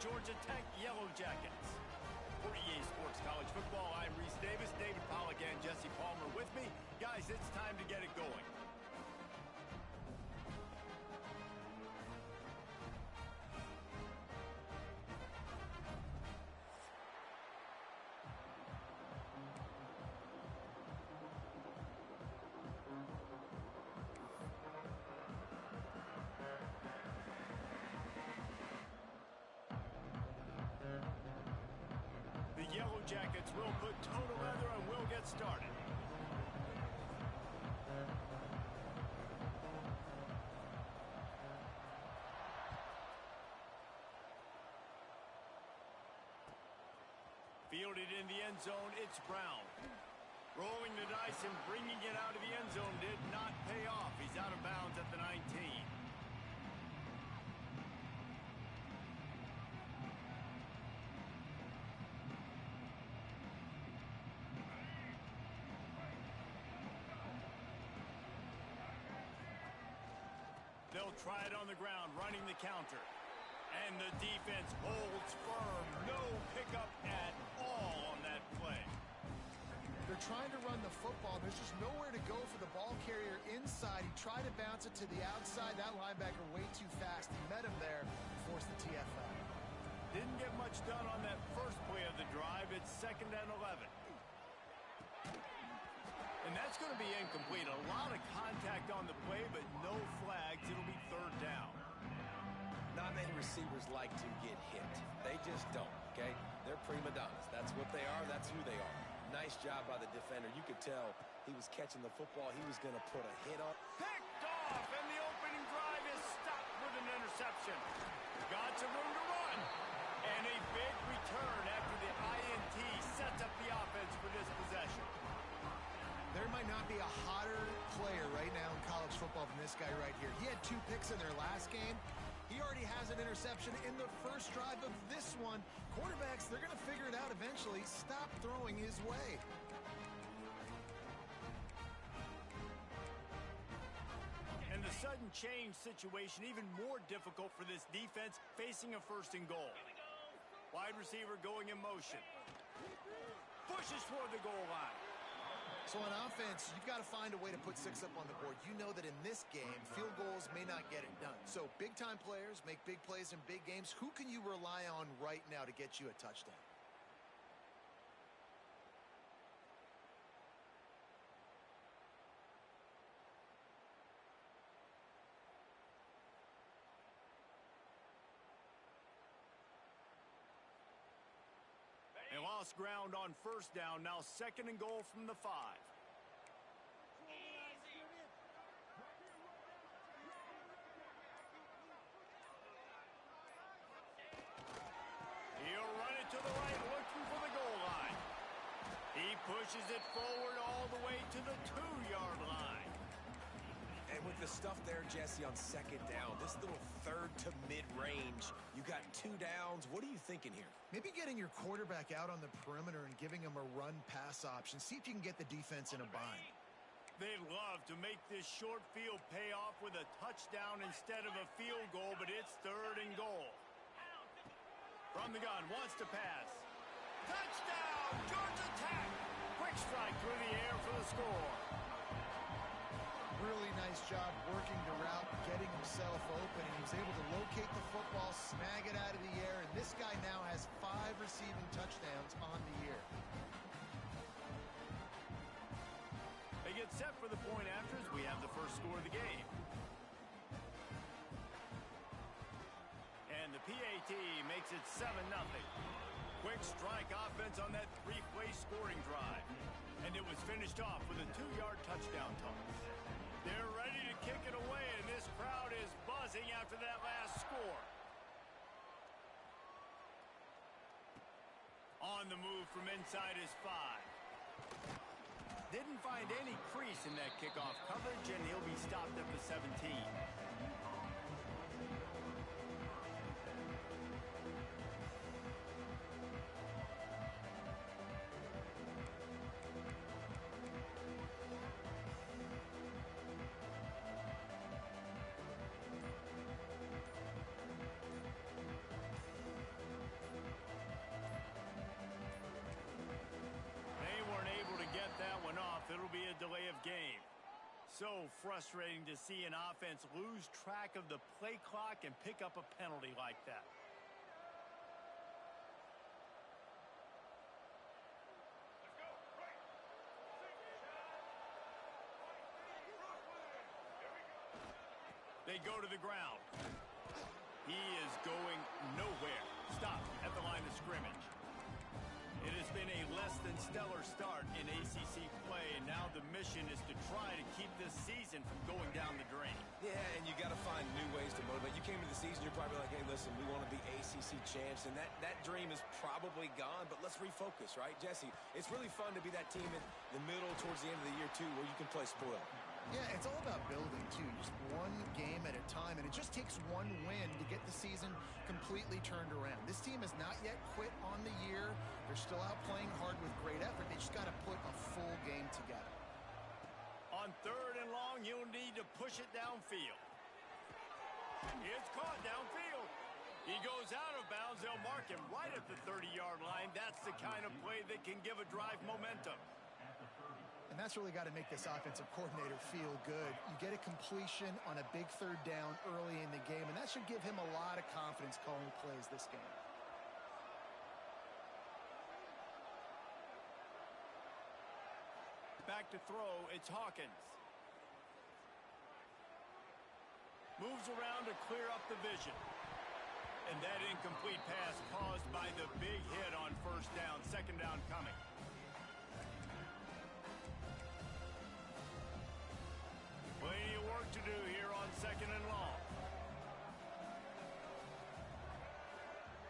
Georgia Tech Yellow Jackets. For EA Sports College Football, I'm Reese Davis, David Pollack, and Jesse Palmer with me. Guys, it's time to get it going. The Yellow Jackets will put toe to leather and we'll get started. Fielded in the end zone, it's Brown. Rolling the dice and bringing it out of the end zone did not pay off. He's out of bounds at the 19. They'll try it on the ground, running the counter. And the defense holds firm. No pickup at all on that play. They're trying to run the football. There's just nowhere to go for the ball carrier inside. He tried to bounce it to the outside. That linebacker way too fast. He met him there, forced the TFL. Didn't get much done on that first play of the drive. It's 2nd and 11. And that's going to be incomplete. A lot of contact on the play, but no flags. It'll be 3rd down. Not many receivers like to get hit. They just don't, okay? They're prima donnas. That's what they are. That's who they are. Nice job by the defender. You could tell he was catching the football. He was going to put a hit on. Picked off, and the opening drive is stopped with an interception. Got some room to run. And a big return after the INT sets up the offense for this possession. There might not be a hotter player right now in college football than this guy right here. He had 2 picks in their last game. He already has an interception in the first drive of this one. Quarterbacks, they're going to figure it out eventually. Stop throwing his way. And the sudden change situation even more difficult for this defense facing a 1st and goal. Wide receiver going in motion. Pushes toward the goal line. So on offense, you've got to find a way to put 6 up on the board. You know that in this game, field goals may not get it done. So big-time players make big plays in big games. Who can you rely on right now to get you a touchdown? They lost ground on 1st down. Now 2nd and goal from the 5. He'll run it to the right, looking for the goal line. He pushes it forward all the way to the 2-yard line. And with the stuff there, Jesse, on 2nd down, this little 3rd to mid-range, you got 2 downs. What are you thinking here? Maybe getting your quarterback out on the perimeter and giving him a run-pass option. See if you can get the defense in a bind. They'd love to make this short field pay off with a touchdown instead of a field goal, but it's 3rd and goal. From the gun, wants to pass. Touchdown, Georgia Tech! Quick strike through the air for the score. Really nice job working the route, getting himself open, and he was able to locate the football, snag it out of the air, and this guy now has 5 receiving touchdowns on the year. They get set for the point after as we have the first score of the game. And the PAT makes it 7-0. Quick strike offense on that 3-play scoring drive. And it was finished off with a 2-yard touchdown toss. They're ready to kick it away, and this crowd is buzzing after that last score. On the move from inside his 5. Didn't find any crease in that kickoff coverage, and he'll be stopped at the 17. So frustrating to see an offense lose track of the play clock and pick up a penalty like that. They go to the ground. He is going nowhere. Stop at the line of scrimmage. It has been a less than stellar start in ACC play, and now the mission is to try to keep this season from going down the drain. Yeah, and you got to find new ways to motivate. You came into the season, you're probably like, hey, listen, we want to be ACC champs, and that dream is probably gone, but let's refocus, right? Jesse, it's really fun to be that team in the middle towards the end of the year, too, where you can play spoil. Yeah, it's all about building, too. Just one game at a time, and it just takes one win to get the season completely turned around. This team has not yet quit on the year. They're still out playing hard with great effort. They just got to put a full game together. On 3rd and long, you'll need to push it downfield. It's caught downfield. He goes out of bounds. They'll mark him right at the 30-yard line. That's the kind of play that can give a drive momentum. And that's really got to make this offensive coordinator feel good. You get a completion on a big 3rd down early in the game, and that should give him a lot of confidence calling plays this game. Back to throw, it's Hawkins. Moves around to clear up the vision. And that incomplete pass caused by the big hit on 1st down, 2nd down coming. Plenty of work to do here on 2nd and long.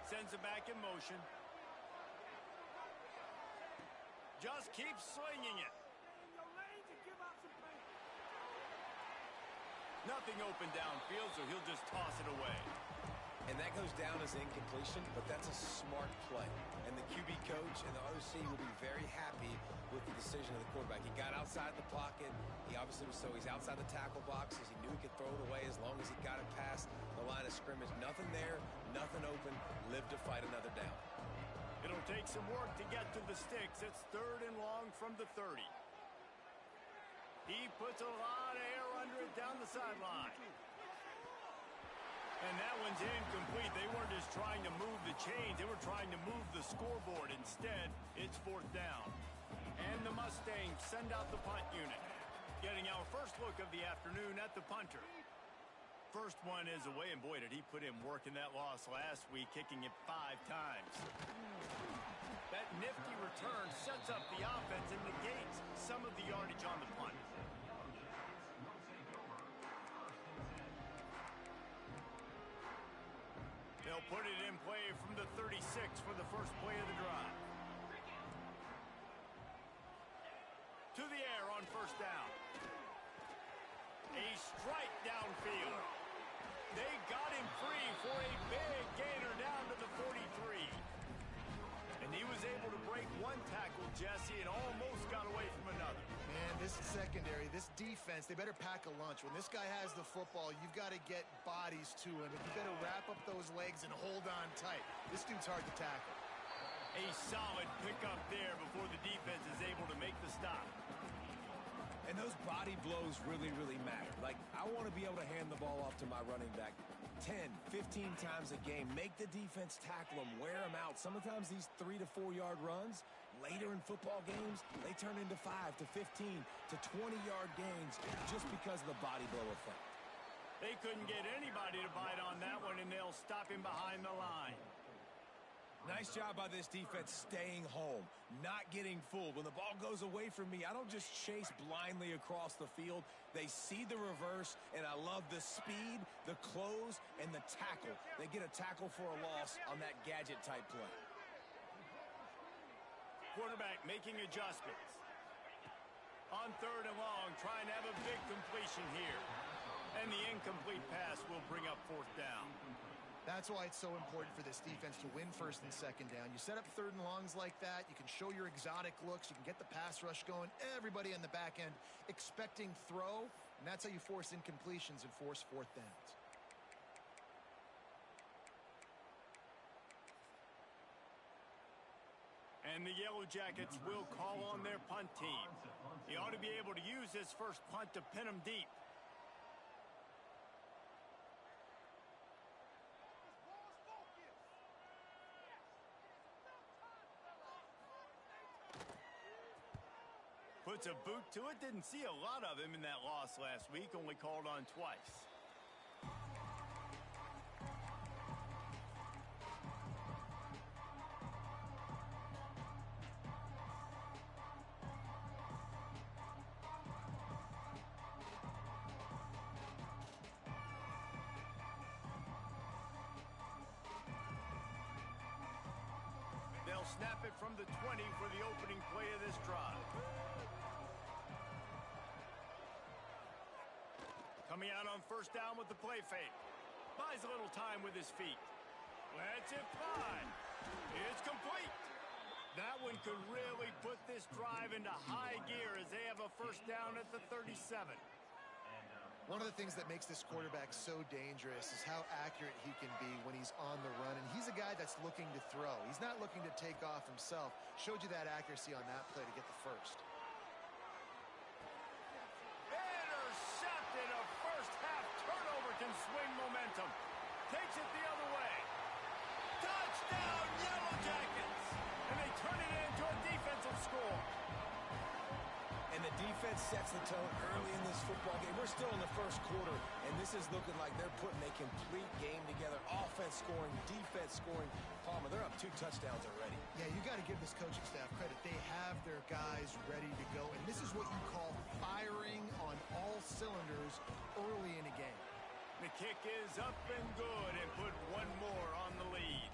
Sends it back in motion. Just keeps slinging it. Nothing open downfield, so he'll just toss it away. And that goes down as incompletion, but that's a smart play. And the QB coach and the OC will be very happy with the decision of the quarterback. He got outside the pocket. He obviously was, so he's outside the tackle boxes. He knew he could throw it away as long as he got it past the line of scrimmage. Nothing there, nothing open. Live to fight another down. It'll take some work to get to the sticks. It's 3rd and long from the 30. He puts a lot of air under it down the sideline. And that one's incomplete. They weren't just trying to move the chains. They were trying to move the scoreboard. Instead, it's 4th down. And the Mustangs send out the punt unit. Getting our first look of the afternoon at the punter. First one is away, and boy, did he put in work in that loss last week, kicking it 5 times. That nifty return sets up the offense and negates some of the yardage on the punt. They'll put it in play from the 36 for the first play of the drive. To the air on 1st down. A strike downfield. They got him free for a big gainer down to the 43. And he was able to break one tackle, Jesse, and almost got away from another. Man, this secondary, this defense, they better pack a lunch. When this guy has the football, you've got to get bodies to him. And you better wrap up those legs and hold on tight. This dude's hard to tackle. A solid pickup there before the defense is able to make the stop. And those body blows really, really matter. Like, I want to be able to hand the ball off to my running back 10, 15 times a game. Make the defense tackle them, wear them out. Sometimes these 3 to 4 yard runs, later in football games, they turn into 5 to 15 to 20-yard gains just because of the body blow effect. They couldn't get anybody to bite on that one, and they'll stop him behind the line. Nice job by this defense staying home, not getting fooled. When the ball goes away from me, I don't just chase blindly across the field. They see the reverse, and I love the speed, the close, and the tackle. They get a tackle for a loss on that gadget-type play. Quarterback making adjustments. On 3rd and long, trying to have a big completion here. And the incomplete pass will bring up 4th down. That's why it's so important for this defense to win 1st and 2nd down. You set up 3rd and longs like that. You can show your exotic looks. You can get the pass rush going. Everybody on the back end expecting throw. And that's how you force incompletions and force 4th downs. And And the Yellow Jackets will call on their punt team. He ought to be able to use his first punt to pin them deep. Puts a boot to it. Didn't see a lot of him in that loss last week. Only called on twice. They'll snap it from the 20 for the opening play of this drive. Coming out on first down with the play fake. Buys a little time with his feet. Lets it fly. It's complete. That one could really put this drive into high gear as they have a first down at the 37. One of the things that makes this quarterback so dangerous is how accurate he can be when he's on the run. And he's a guy that's looking to throw. He's not looking to take off himself. Showed you that accuracy on that play to get the first. Intercepted. A first half turnover can swing momentum. Takes it the other way. Touchdown, Yellow Jackets. And they turn it into a defensive score. And the defense sets the tone early in this football game. We're still in the first quarter, and this is looking like they're putting a complete game together. Offense scoring, defense scoring. Palmer, they're up 2 touchdowns already. Yeah, you got to give this coaching staff credit. They have their guys ready to go, and this is what you call firing on all cylinders early in a game. The kick is up and good and put one more on the lead.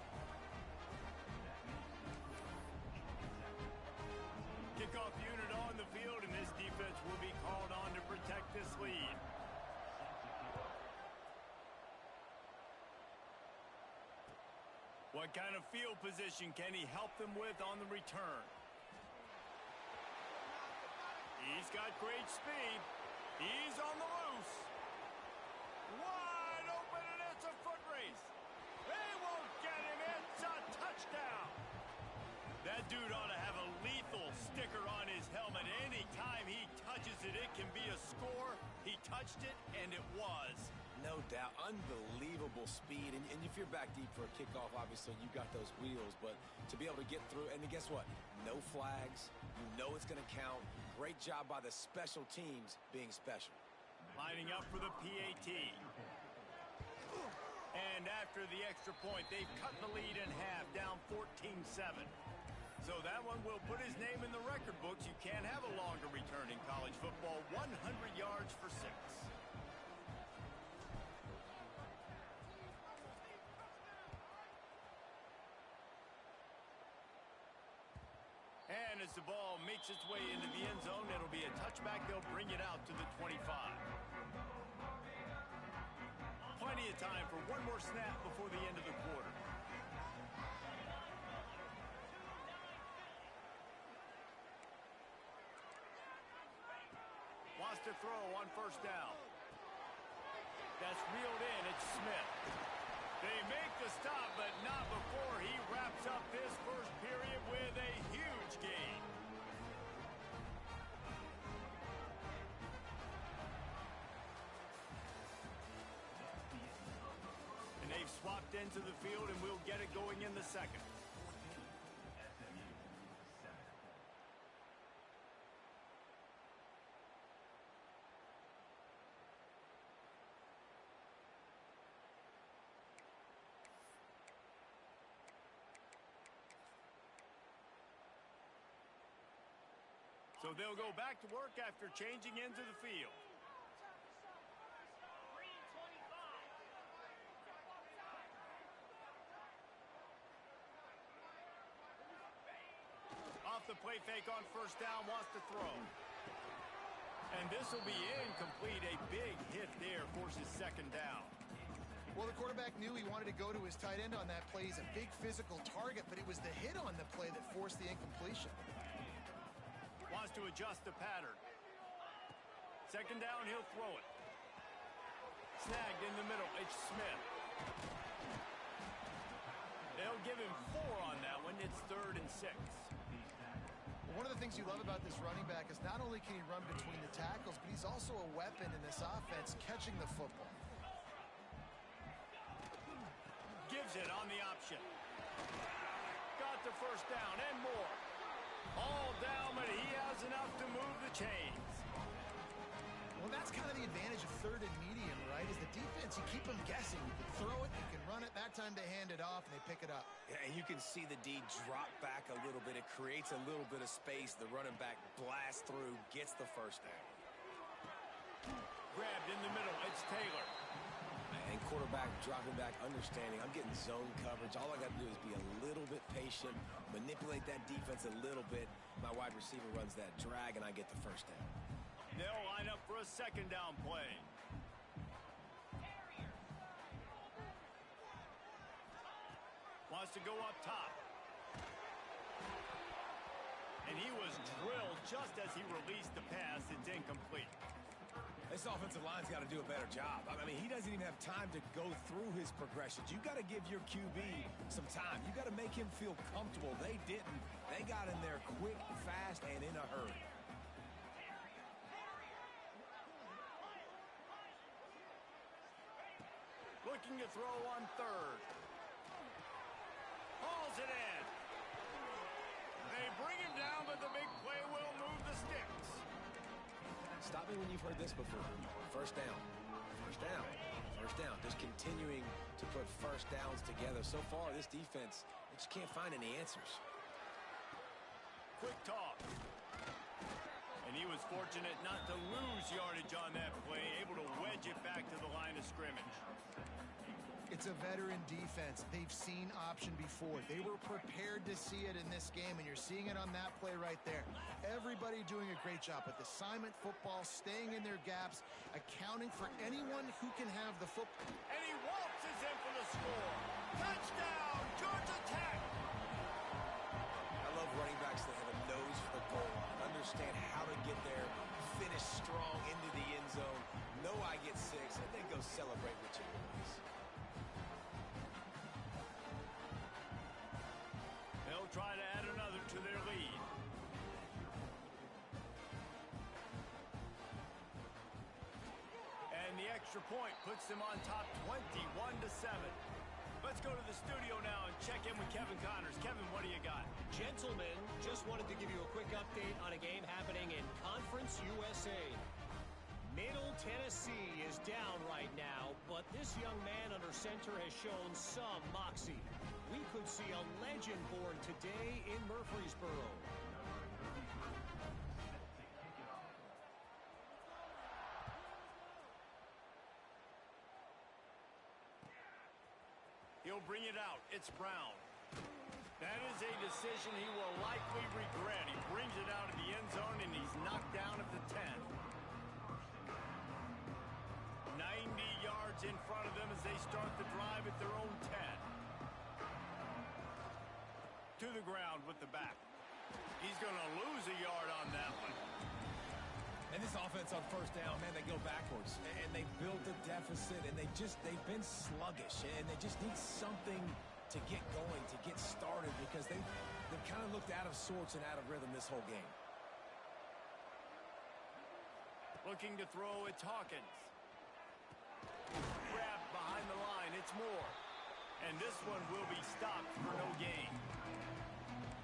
Kickoff unit on the field, and this defense will be called on to protect this lead. What kind of field position can he help them with on the return? He's got great speed. He's on the loose. Wide open, and it's a foot race. They won't get him. It's a touchdown. That dude ought to have a lethal sticker on his helmet. Anytime he touches it, it can be a score. He touched it, and it was. No doubt. Unbelievable speed. And if you're back deep for a kickoff, obviously you've got those wheels. But to be able to get through, and guess what? No flags. You know it's going to count. Great job by the special teams being special. Lining up for the PAT. And after the extra point, they've cut the lead in half, down 14-7. So that one will put his name in the record books. You can't have a longer return in college football. 100 yards for 6. And as the ball makes its way into the end zone, it'll be a touchback. They'll bring it out to the 25. Plenty of time for one more snap before the end of the quarter. Wants to throw on first down. That's reeled in. It's Smith. They make the stop, but not before he wraps up this first period with a huge gain. And they've swapped into the field, and we'll get it going in the second. So they'll go back to work after changing into the field. Off the play fake on first down, wants to throw. And this will be incomplete. A big hit there forces second down. Well, the quarterback knew he wanted to go to his tight end on that play. He's a big physical target, but it was the hit on the play that forced the incompletion. Wants to adjust the pattern. Second down, he'll throw it. Snagged in the middle. It's Smith. They'll give him 4 on that one. It's 3rd and 6. One of the things you love about this running back is not only can he run between the tackles, but he's also a weapon in this offense catching the football. Gives it on the option. Got the first down and more. All down, but he has enough to move the chains. Well, that's kind of the advantage of third and medium, right? Is the defense, you keep them guessing. You can throw it, you can run it. That time they hand it off and they pick it up. Yeah, and you can see the D drop back a little bit. It creates a little bit of space. The running back blasts through, gets the first down. Grabbed in the middle. It's Taylor. And quarterback dropping back, understanding I'm getting zone coverage. All I got to do is be a little bit patient, manipulate that defense a little bit. My wide receiver runs that drag, and I get the first down. They'll line up for a second down play. Wants to go up top. And he was drilled just as he released the pass. It's incomplete. This offensive line's got to do a better job. I mean, he doesn't even have time to go through his progressions. You got to give your QB some time. You got to make him feel comfortable. They didn't. They got in there quick, fast, and in a hurry. Looking to throw on third. Hauls it in. They bring him down, but the big play will move the sticks. Stop me when you've heard this before. First down. First down. First down. Just continuing to put first downs together. So far, this defense, they just can't find any answers. Quick toss. And he was fortunate not to lose yardage on that play, able to wedge it back to the line of scrimmage. It's a veteran defense. They've seen option before. They were prepared to see it in this game, and you're seeing it on that play right there. Everybody doing a great job with assignment football, staying in their gaps, accounting for anyone who can have the football. And he waltzes in for the score. Touchdown, Georgia Tech! I love running backs that have a nose for the goal, understand how to get there, finish strong into the end zone, know I get 6, and then go celebrate with your boys. They'll try to add another to their lead. And the extra point puts them on top 21-7. Let's go to the studio now and check in with Kevin Connors. Kevin, what do you got? Gentlemen, just wanted to give you a quick update on a game happening in Conference USA. Middle Tennessee is down right now, but this young man under center has shown some moxie. We could see a legend born today in Murfreesboro. He'll bring it out. It's Brown. That is a decision he will likely regret. He brings it out of the end zone, and he's knocked down at the 10. 90 yards in front of them as they start the drive at their own 10. To the ground with the back. He's going to lose a yard on that one. And this offense on first down, man, they go backwards. And they built a deficit, and they've been sluggish. And they just need something to get going, to get started, because they've kind of looked out of sorts and out of rhythm this whole game. Looking to throw, it's Hawkins. Grabbed behind the line, it's Moore. And this one will be stopped for no gain.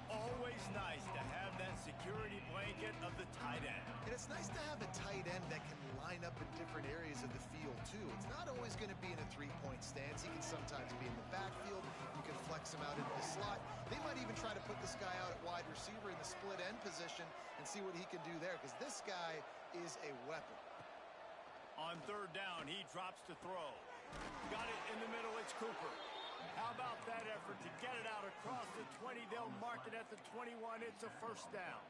Always nice to have that security blanket of the tight end. And it's nice to have a tight end that can line up in different areas of the field, too. It's not always going to be in a three-point stance. He can sometimes be in the backfield. You can flex him out into the slot. They might even try to put this guy out at wide receiver in the split end position and see what he can do there, because this guy is a weapon. On third down, he drops to throw. Got it in the middle, it's Cooper. How about that effort to get it out across the 20? They'll mark it at the 21. It's a first down.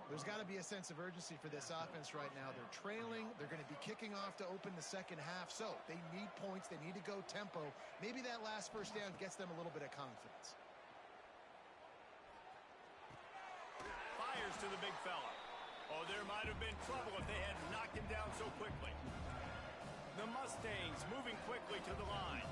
There's got to be a sense of urgency for this offense right now. They're trailing. They're going to be kicking off to open the second half. So they need points. They need to go tempo. Maybe that last first down gets them a little bit of confidence. Fires to the big fella. Oh, there might have been trouble if they had knocked him down so quickly. The Mustangs moving quickly to the line.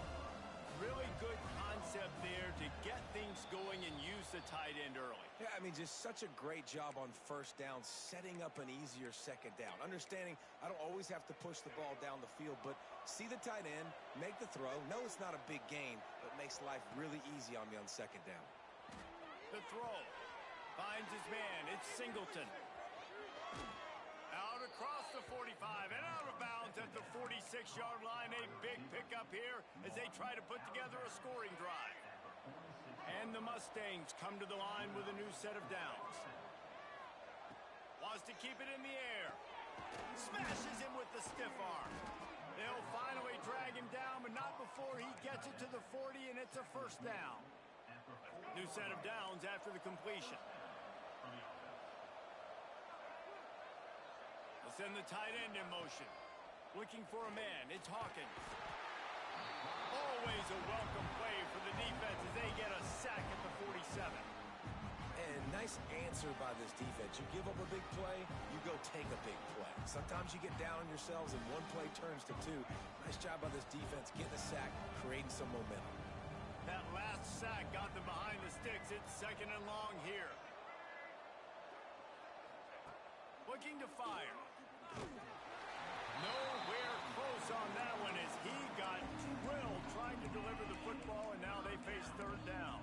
Really good concept there to get things going and use the tight end early. Yeah, I mean, just such a great job on first down, setting up an easier second down. Understanding I don't always have to push the ball down the field, but see the tight end, make the throw. No, it's not a big gain, but makes life really easy on me on second down. The throw. Finds his man. It's Singleton. Out across the 45 and out of bounds at the 46-yard line. A big pickup here as they try to put together a scoring drive. And the Mustangs come to the line with a new set of downs. Wants to keep it in the air. Smashes him with the stiff arm. They'll finally drag him down, but not before he gets it to the 40, and it's a first down. New set of downs after the completion. They'll send the tight end in motion. Looking for a man. It's Hawkins. Always a welcome play for the defense as they get a sack at the 47. And nice answer by this defense. You give up a big play, you go take a big play. Sometimes you get down on yourselves and one play turns to two. Nice job by this defense getting a sack, creating some momentum. That last sack got them behind the sticks. It's second and long here. Looking to fire. Nowhere close on that one as he got drilled trying to deliver the football, and now they face third down.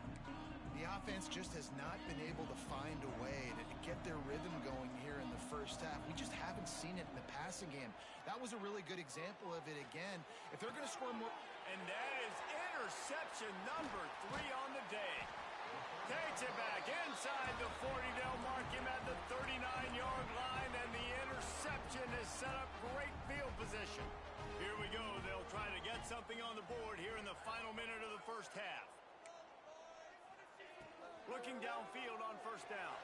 The offense just has not been able to find a way to get their rhythm going here in the first half. We just haven't seen it in the passing game. That was a really good example of it again. If they're going to score more... And that is interception number 3 on the day. Takes it back inside the 40. They'll mark him at the 39-yard line, and the interception has set up great field position. Here we go. They'll try to get something on the board here in the final minute of the first half. Looking downfield on first down.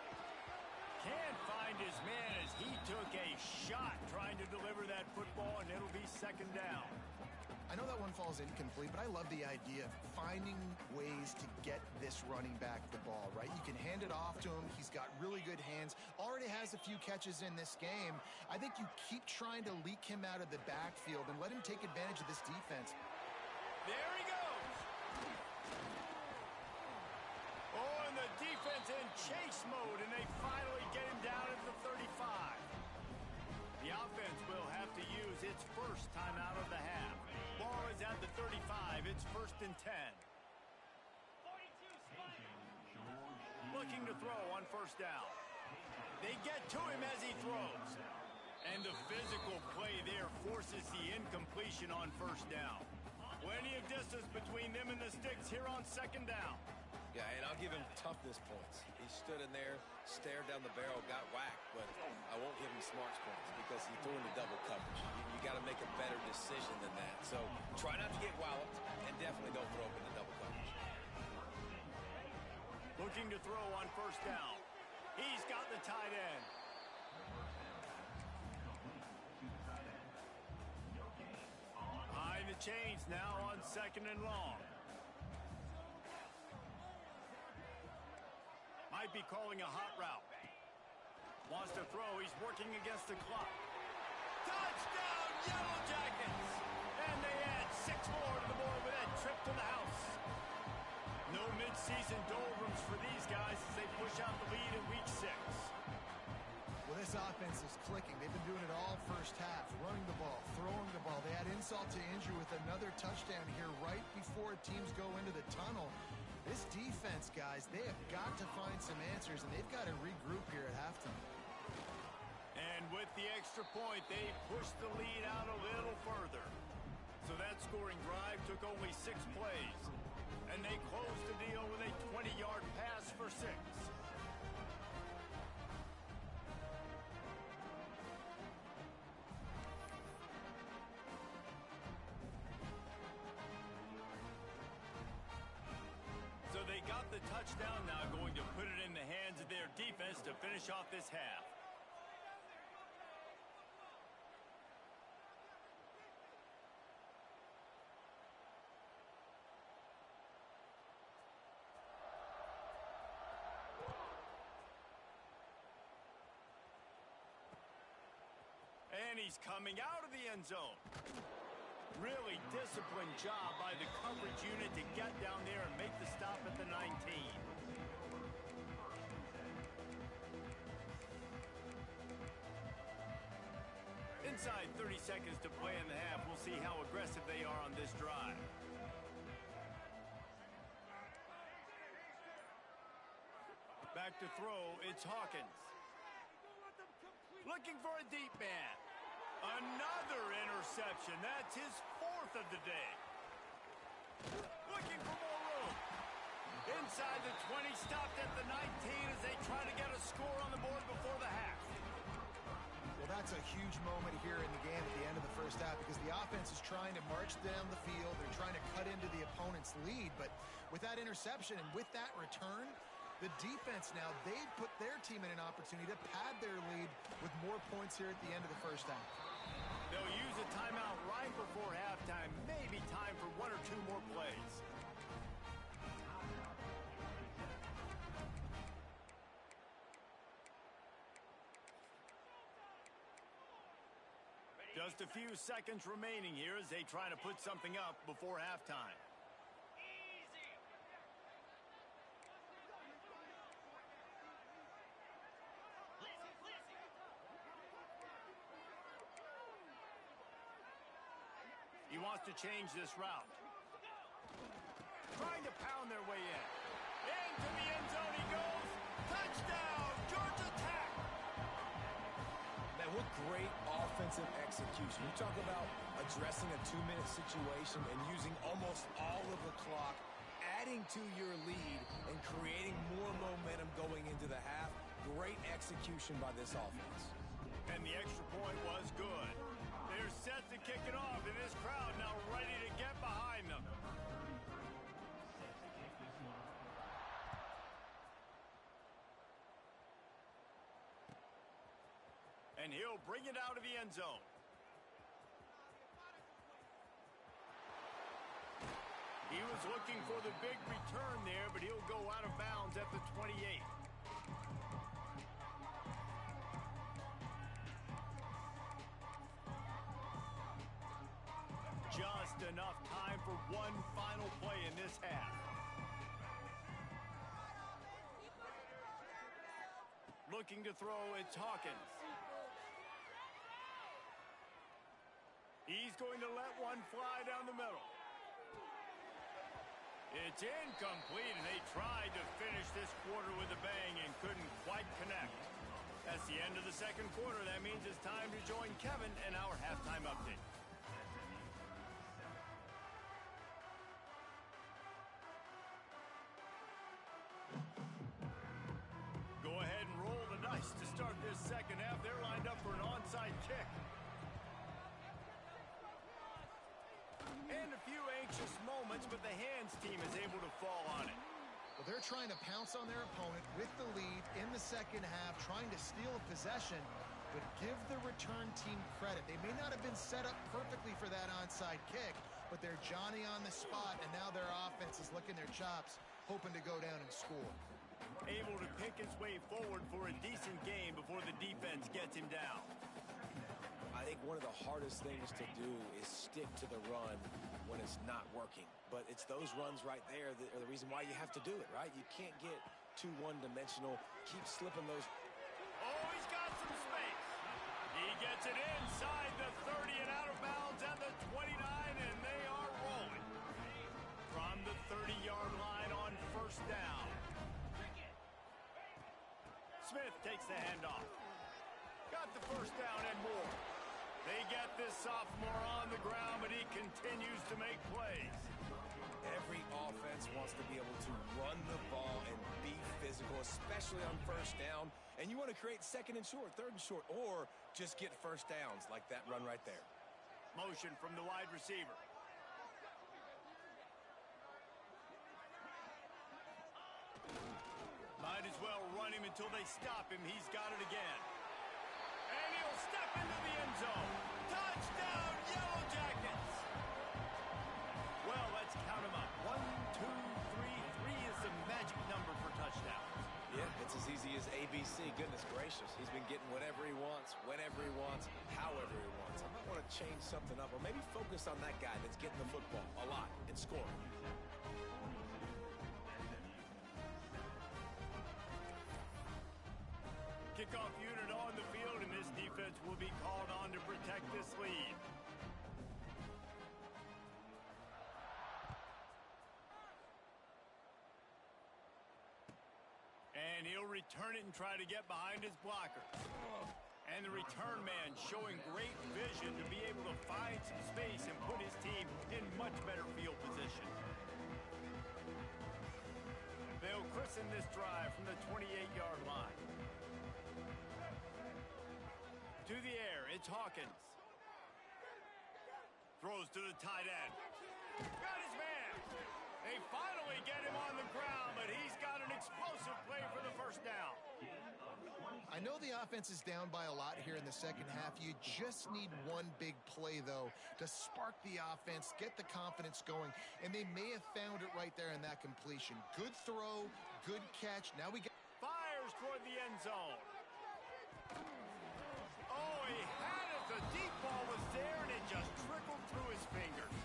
Can't find his man as he took a shot trying to deliver that football, and it'll be second down. I know that one falls incomplete, but I love the idea of finding ways to get this running back the ball, right? You can hand it off to him. He's got really good hands. Already has a few catches in this game. I think you keep trying to leak him out of the backfield and let him take advantage of this defense. There he goes. Oh, and the defense in chase mode, and they finally get him down at the 35. The offense will have to use its first time out of the half. Ball is at the 35. It's first and 10. Looking to throw on first down. They get to him as he throws. And the physical play there forces the incompletion on first down. Plenty of distance between them and the sticks here on second down. Yeah, and I'll give him toughness points. He stood in there, stared down the barrel, got whacked, but I won't give him smarts points because he threw into double coverage. You got to make a better decision than that. So try not to get walloped, and definitely don't throw up into double coverage. Looking to throw on first down. He's got the tight end. Behind the chains now on second and long. Might be calling a hot route. Wants to throw. He's working against the clock. Touchdown, Yellow Jackets! And they add 6 more to the board with that trip to the house. No midseason doldrums for these guys as they push out the lead in week 6. Well, this offense is clicking. They've been doing it all first half, running the ball, throwing the ball. They add insult to injury with another touchdown here right before teams go into the tunnel. This defense, guys, they have got to find some answers, and they've got to regroup here at halftime. And with the extra point, they pushed the lead out a little further. So that scoring drive took only 6 plays. And they closed the deal with a 20-yard pass for 6. So they got the touchdown, now going to put it in the hands of their defense to finish off this half. And he's coming out of the end zone. Really disciplined job by the coverage unit to get down there and make the stop at the 19. Inside 30 seconds to play in the half. We'll see how aggressive they are on this drive. Back to throw, it's Hawkins. Looking for a deep man. Another interception. That's his 4th of the day. Looking for more room. Inside the 20, stopped at the 19 as they try to get a score on the board before the half. Well, that's a huge moment here in the game at the end of the first half because the offense is trying to march down the field. They're trying to cut into the opponent's lead, but with that interception and with that return, the defense now, they put their team in an opportunity to pad their lead with more points here at the end of the first half. They'll use a timeout right before halftime. Maybe time for 1 or 2 more plays. Just a few seconds remaining here as they try to put something up before halftime. He wants to change this route. Trying to pound their way in. Into the end zone he goes. Touchdown, Georgia Tech. Man, what great offensive execution. You talk about addressing a 2-minute situation and using almost all of the clock, adding to your lead and creating more momentum going into the half. Great execution by this offense. And the extra point was good. They're set to kick it off, and this crowd now ready to get behind them. And he'll bring it out of the end zone. He was looking for the big return there, but he'll go out of bounds at the 28. Just enough time for one final play in this half. Looking to throw, it's Hawkins. He's going to let one fly down the middle. It's incomplete, and they tried to finish this quarter with a bang and couldn't quite connect. That's the end of the second quarter. That means it's time to join Kevin in our halftime update. Go ahead and roll the dice to start this second half. They're lined up for an onside kick. And a few anxious moments, but the hands team is able to fall on it. Well, they're trying to pounce on their opponent with the lead in the second half, trying to steal a possession, but give the return team credit. They may not have been set up perfectly for that onside kick, but they're Johnny on the spot, and now their offense is licking their chops, hoping to go down and score. Able to pick his way forward for a decent game before the defense gets him down. I think one of the hardest things to do is stick to the run when it's not working. But it's those runs right there that are the reason why you have to do it, right? You can't get too one-dimensional. Keep slipping those. Oh, he's got some space. He gets it inside the 30 and out of bounds at the 29, and they are rolling. From the 30-yard line on first down. Smith takes the handoff. Got the first down and more. They get this sophomore on the ground, but he continues to make plays. Every offense wants to be able to run the ball and be physical, especially on first down. And you want to create second and short, third and short, or just get first downs like that run right there. Motion from the wide receiver. Might as well run him until they stop him. He's got it again. And he'll step into the end zone. Touchdown, Yellow Jackets! Well, let's count them up. 1, 2, 3. 3 is the magic number for touchdowns. Yeah, it's as easy as ABC. Goodness gracious. He's been getting whatever he wants, whenever he wants, however he wants. I might want to change something up or maybe focus on that guy that's getting the football a lot and scoring. Kickoff unit on the field, and this defense will be called on to protect the this lead. And he'll return it and try to get behind his blocker. And the return man showing great vision to be able to find some space and put his team in much better field position. They'll christen this drive from the 28-yard line. To the air, it's Hawkins. Throws to the tight end. Got his man. They finally get him on the ground, but he's got an explosive play for the first down. I know the offense is down by a lot here in the second half. You just need one big play, though, to spark the offense, get the confidence going, and they may have found it right there in that completion. Good throw, good catch. Now we get... Fires toward the end zone. Oh, he had it. The deep ball was there, and it just trickled through his fingers.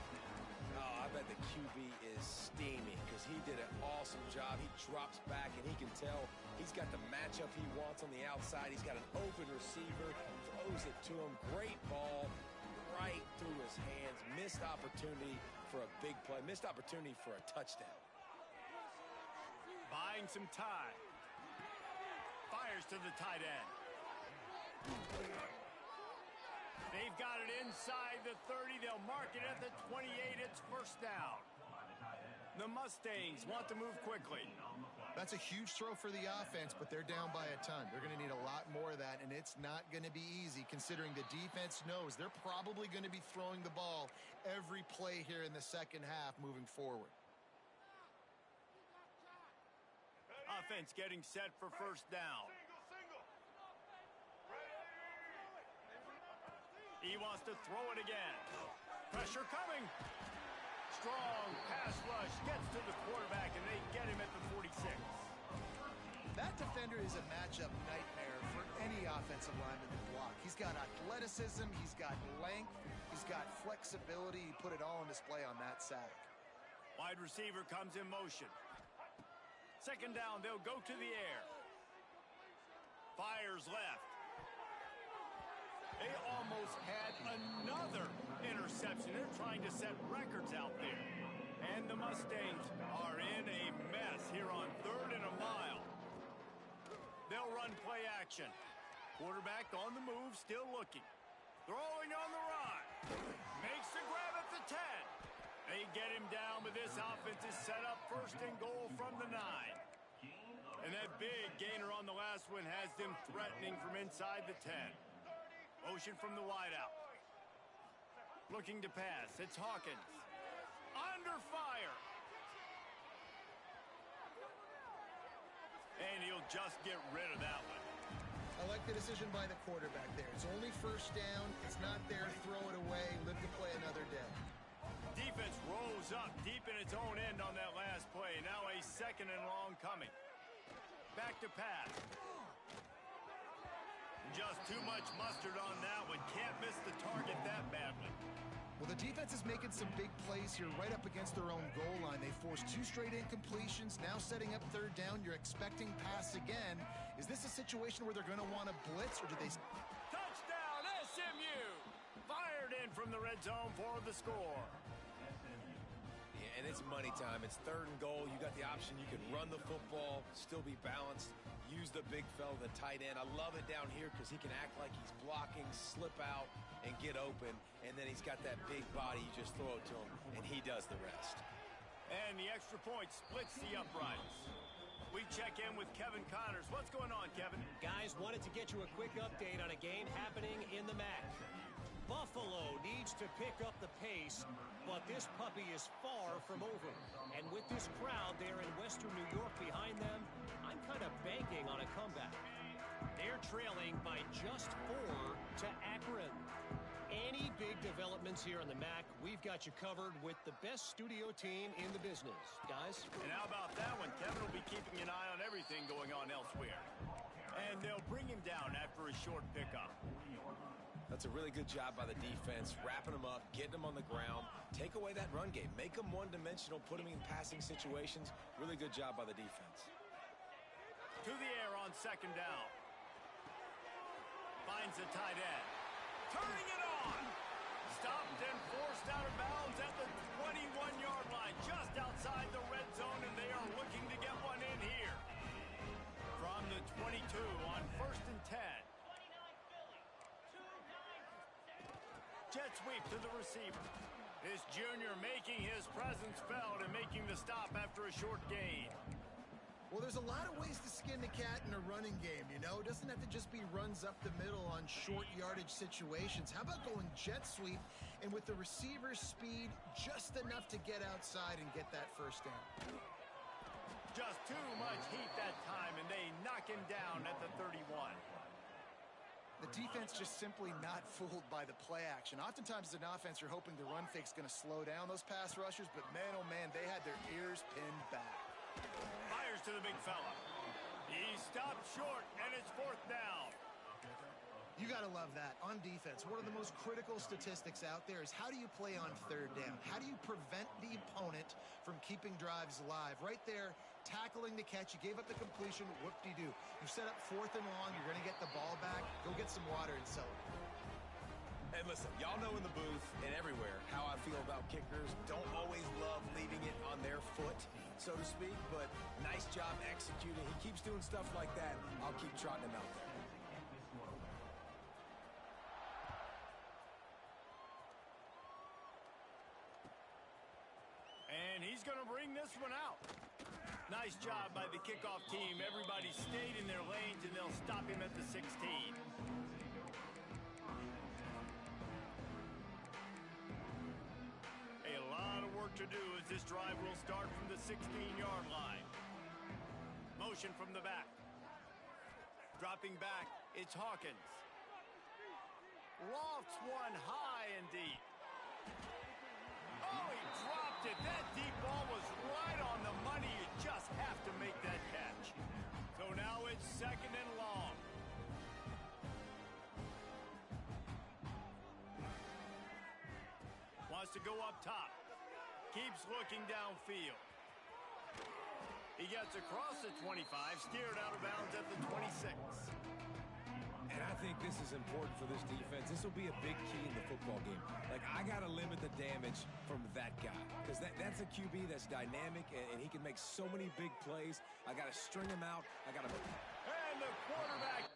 Oh, I bet the QB is steaming because he did an awesome job. He drops back, and he can tell he's got the matchup he wants on the outside. He's got an open receiver, throws it to him. Great ball right through his hands. Missed opportunity for a big play. Missed opportunity for a touchdown. Buying some time. Fires to the tight end. They've got it inside the 30. They'll mark it at the 28. It's first down. The Mustangs want to move quickly. That's a huge throw for the offense, but they're down by a ton. They're going to need a lot more of that, and it's not going to be easy considering the defense knows they're probably going to be throwing the ball every play here in the second half moving forward. Offense getting set for first down. He wants to throw it again. Pressure coming. Strong pass rush gets to the quarterback, and they get him at the 46. That defender is a matchup nightmare for any offensive lineman to block. He's got athleticism, he's got length, he's got flexibility. He put it all on display on that sack. Wide receiver comes in motion. Second down, they'll go to the air. Fires left. They almost had another interception. They're trying to set records out there. And the Mustangs are in a mess here on 3rd and a mile. They'll run play action. Quarterback on the move, still looking. Throwing on the run. Makes the grab at the 10. They get him down, but this offense is set up 1st and goal from the 9. And that big gainer on the last one has them threatening from inside the 10. Motion from the wideout. Looking to pass. It's Hawkins. Under fire. And he'll just get rid of that one. I like the decision by the quarterback there. It's only first down. It's not there. Throw it away. Live to play another day. Defense rose up deep in its own end on that last play. Now a 2nd and long coming. Back to pass. Just too much mustard on that one. Can't miss the target that badly. Well, the defense is making some big plays here right up against their own goal line. They forced 2 straight incompletions, now setting up 3rd down. You're expecting pass again. Is this a situation where they're going to want to blitz, or do they... Touchdown, SMU! Fired in from the red zone for the score. Yeah, and it's money time. It's 3rd and goal. You got the option. You can run the football, still be balanced. Use the big fella, the tight end. I love it down here because he can act like he's blocking, slip out, and get open. And then he's got that big body. You just throw it to him, and he does the rest. And the extra point splits the uprights. We check in with Kevin Connors. What's going on, Kevin? Guys, wanted to get you a quick update on a game happening in the MAC. Buffalo needs to pick up the pace, but this puppy is far from over. And with this crowd there in Western New York behind them, I'm kind of banking on a comeback. They're trailing by just 4 to Akron. Any big developments here in the MAC, we've got you covered with the best studio team in the business. Guys? And how about that one? Kevin will be keeping an eye on everything going on elsewhere. And they'll bring him down after a short pickup. That's a really good job by the defense, wrapping them up, getting them on the ground. Take away that run game. Make them one-dimensional, put them in passing situations. Really good job by the defense. To the air on 2nd down. Finds the tight end. turning it on. Stopped and forced out of bounds at the 21-yard line, just outside the red zone, and they are looking to get one in here. From the 22 on 1st and 10. Jet sweep to the receiver. This junior making his presence felt and making the stop after a short gain. Well, there's a lot of ways to skin the cat in a running game, you know? It doesn't have to just be runs up the middle on short yardage situations. How about going jet sweep and with the receiver's speed just enough to get outside and get that first down? Just too much heat that time, and they knock him down at the 31. The defense just simply not fooled by the play action. Oftentimes as an offense, you're hoping the run fake's going to slow down those pass rushers, but man, oh man, they had their ears pinned back. Fires to the big fella. He stopped short, and it's 4th down. You got to love that. On defense, one of the most critical statistics out there is how do you play on 3rd down? How do you prevent the opponent from keeping drives alive? Right there, tackling the catch. You gave up the completion. Whoop-de-doo. You set up 4th and long. You're going to get the ball back. Go get some water and celebrate. And listen, y'all know in the booth and everywhere how I feel about kickers. Don't always love leaving it on their foot, so to speak, but nice job executing. He keeps doing stuff like that. I'll keep trotting him out there. And he's going to bring this one out. Nice job by the kickoff team. Everybody stayed in their lanes, and they'll stop him at the 16. A lot of work to do as this drive will start from the 16-yard line. Motion from the back. Dropping back, it's Hawkins. Lofts one high and deep. Oh, he dropped it. That deep ball was right on the money. You just have to make that catch. So now it's 2nd and long. Wants to go up top. Keeps looking downfield. He gets across the 25, steered out of bounds at the 26. And I think this is important for this defense. This will be a big key in the football game. Like, I got to limit the damage from that guy because that's a QB that's dynamic, and he can make so many big plays. I got to string him out. I got to... And the quarterback